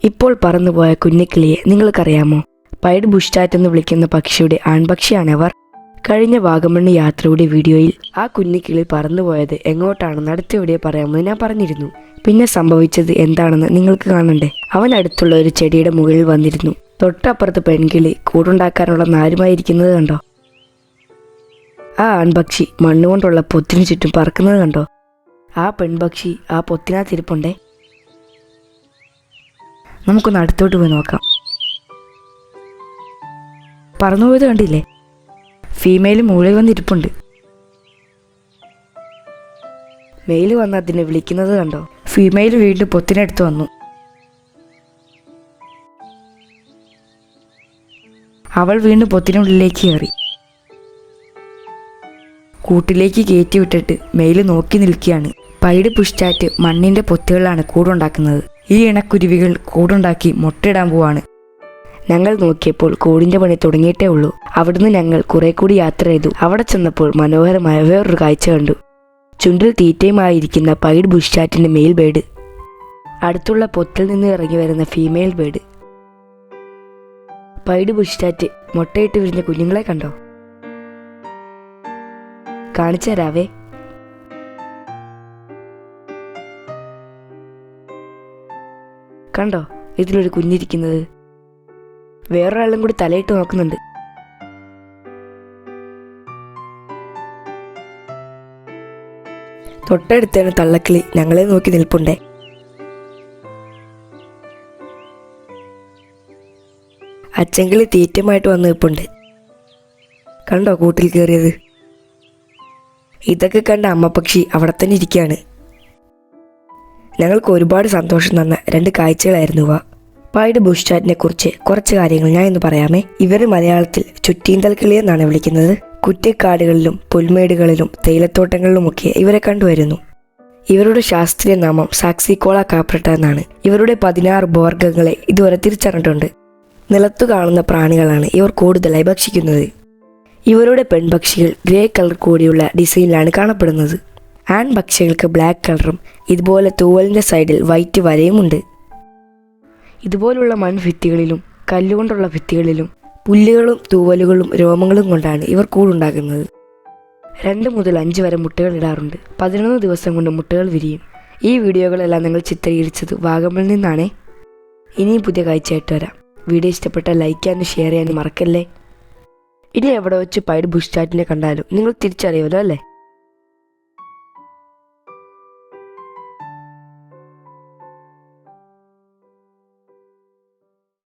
ഇപ്പോൾ പറന്നുപോയ കുഞ്ഞിക്കിളിയെ നിങ്ങൾക്കറിയാമോ? Pied bush chat എന്ന് വിളിക്കുന്ന പക്ഷിയുടെ ആൺപക്ഷിയാണവർ. കഴിഞ്ഞ വാഗമൺ യാത്രയുടെ വീഡിയോയിൽ ആ കുഞ്ഞിക്കിളി പറന്നുപോയത് എങ്ങോട്ടാണെന്ന് അടുത്ത വീഡിയോ പറയാമെന്ന് ഞാൻ പറഞ്ഞിരുന്നു. പിന്നെ സംഭവിച്ചത് എന്താണെന്ന് നിങ്ങൾക്ക് കാണണ്ടേ? അവൻ അടുത്തുള്ള ഒരു ചെടിയുടെ മുകളിൽ വന്നിരുന്നു. തൊട്ടപ്പുറത്ത് പെൺകിളി കൂടുണ്ടാക്കാനുള്ള നാരുമായിരിക്കുന്നത് കണ്ടോ? ആ ആൺപക്ഷി മണ്ണുകൊണ്ടുള്ള പൊത്തിനു ചുറ്റും പറക്കുന്നത് കണ്ടോ? ആ പെൺപക്ഷി ആ പൊത്തിനകത്തിരിപ്പുണ്ടേ. നമുക്കൊന്ന് അടുത്തോട്ട് പോയി നോക്കാം. പറന്നുപോയത് കണ്ടില്ലേ? ഫീമെയിൽ മുകളിൽ വന്നിരിപ്പുണ്ട്. മെയിൽ വന്ന് അതിനെ വിളിക്കുന്നത് കണ്ടോ? ഫീമെയിൽ വീണ്ടും പൊത്തിനടുത്ത് വന്നു. അവൾ വീണ്ടും പൊത്തിനുള്ളിലേക്ക് കയറി. കൂട്ടിലേക്ക് കയറ്റി വിട്ടിട്ട് മെയിൽ നോക്കി നിൽക്കുകയാണ്. പൈഡ് ബുഷ് ചാറ്റ് മണ്ണിന്റെ പൊത്തുകളിലാണ് കൂടുണ്ടാക്കുന്നത്. ഈ ഇണക്കുരുവികൾ കൂടുണ്ടാക്കി മുട്ടയിടാൻ പോവാണ്. ഞങ്ങൾ നോക്കിയപ്പോൾ കൂടിന്റെ പണി തുടങ്ങിയിട്ടേ ഉള്ളൂ. അവിടുന്ന് ഞങ്ങൾ കുറെ കൂടി യാത്ര ചെയ്തു. അവിടെ ചെന്നപ്പോൾ മനോഹരമായ വേറൊരു കാഴ്ച കണ്ടു. ചുണ്ടിൽ തീറ്റയുമായിരിക്കുന്ന പൈഡ് ബുഷ് ചാറ്റിന്റെ മെയിൽ ബേഡ്, അടുത്തുള്ള പൊത്തിൽ നിന്ന് ഇറങ്ങി വരുന്ന female bird. Pied bush chat മുട്ടയിട്ട് വിരിഞ്ഞ കുഞ്ഞുങ്ങളെ കണ്ടോ? കാണിച്ചു തരാവേ. കണ്ടോ ഇതിലൊരു കുഞ്ഞിരിക്കുന്നത്? വേറൊരാളും കൂടി തലയിട്ട് നോക്കുന്നുണ്ട്. തൊട്ടടുത്താണ് തള്ളക്കിളി ഞങ്ങളെ നോക്കി നിൽപ്പുണ്ടേ. അച്ചൻകിളി തീറ്റമായിട്ട് വന്ന് നിൽപ്പുണ്ട്. കണ്ടോ കൂട്ടിൽ കയറിയത്? ഇതൊക്കെ കണ്ട അമ്മപ്പക്ഷി അവിടെ തന്നെ ഇരിക്കുകയാണ്. ഞങ്ങൾക്ക് ഒരുപാട് സന്തോഷം തന്ന രണ്ട് കാഴ്ചകളായിരുന്നു ഇവ. പൈഡ് ബുഷ് ചാറ്റിനെ കുറിച്ച് കുറച്ച് കാര്യങ്ങൾ ഞാൻ ഇന്ന് പറയാമേ. ഇവർ മലയാളത്തിൽ ചുറ്റീന്തൽ കിളി എന്നാണ് വിളിക്കുന്നത്. കുറ്റിക്കാടുകളിലും പുൽമേടുകളിലും തേയിലത്തോട്ടങ്ങളിലുമൊക്കെ ഇവരെ കണ്ടുവരുന്നു. ഇവരുടെ ശാസ്ത്രീയ നാമം സാക്സിക്കോള കാപ്രട്ട എന്നാണ്. ഇവരുടെ 16 ഉപവർഗ്ഗങ്ങളെ ഇതുവരെ തിരിച്ചറിഞ്ഞിട്ടുണ്ട്. നിലത്തു കാണുന്ന പ്രാണികളാണ് ഇവർ കൂടുതലായി ഭക്ഷിക്കുന്നത്. ഇവരുടെ പെൺപക്ഷികൾ ഗ്രേ കളർ കൂടിയുള്ള ഡിസൈനിലാണ് കാണപ്പെടുന്നത്. ആൺപക്ഷികൾക്ക് ബ്ലാക്ക് കളറും ഇതുപോലെ തൂവലിൻ്റെ സൈഡിൽ വൈറ്റ് വരയും ഉണ്ട്. ഇതുപോലുള്ള മൺഭിത്തികളിലും കല്ലുകൊണ്ടുള്ള ഭിത്തികളിലും പുല്ലുകളും തൂവലുകളും രോമങ്ങളും കൊണ്ടാണ് ഇവർ കൂടുണ്ടാക്കുന്നത്. 2 മുതൽ 5 വരെ മുട്ടകൾ ഇടാറുണ്ട്. 11 ദിവസം കൊണ്ട് മുട്ടകൾ വിരിയും. ഈ വീഡിയോകളെല്ലാം ഞങ്ങൾ ചിത്രീകരിച്ചത് വാഗമണിൽ നിന്നാണേ. ഇനിയും പുതിയ കാഴ്ചയായിട്ട് വരാം. വീഡിയോ ഇഷ്ടപ്പെട്ടാൽ ലൈക്ക് ചെയ്യാനും ഷെയർ ചെയ്യാനും മറക്കല്ലേ. ഇനി എവിടെ വെച്ച് പൈഡ് ബുഷ് ചാറ്റിനെ കണ്ടാലും നിങ്ങൾ തിരിച്ചറിയുമല്ലോ അല്ലേ?